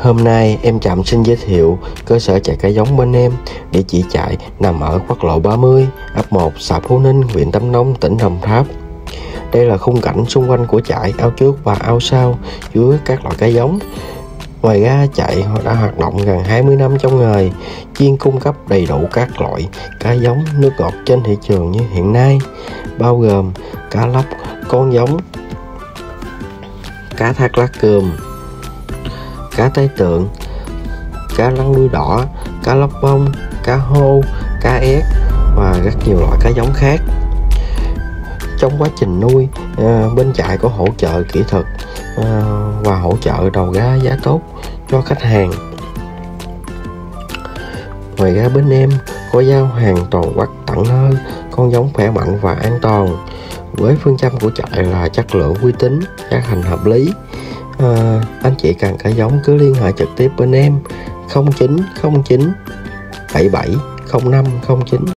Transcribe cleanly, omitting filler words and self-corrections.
Hôm nay em Trạm xin giới thiệu cơ sở chạy cá giống bên em. Địa chỉ chạy nằm ở quốc lộ 30, ấp 1, xã Phú Ninh, huyện Tam Nông, tỉnh Đồng Tháp. Đây là khung cảnh xung quanh của trại, ao trước và ao sau chứa các loại cá giống. Ngoài ra trại đã hoạt động gần 20 năm trong nghề, chuyên cung cấp đầy đủ các loại cá giống nước ngọt trên thị trường như hiện nay, bao gồm cá lóc con giống, cá thác lác cườm, cá tây tượng, cá lăng đuôi đỏ, cá lóc bông, cá hô, cá ép và rất nhiều loại cá giống khác. Trong quá trình nuôi, bên trại có hỗ trợ kỹ thuật và hỗ trợ đầu ra giá tốt cho khách hàng. Ngoài ra bên em có giao hàng toàn quốc tận nơi, con giống khỏe mạnh và an toàn. Với phương châm của trại là chất lượng uy tín, giá thành hợp lý. Anh chị cần cá giống cứ liên hệ trực tiếp bên em 0909 77 0509.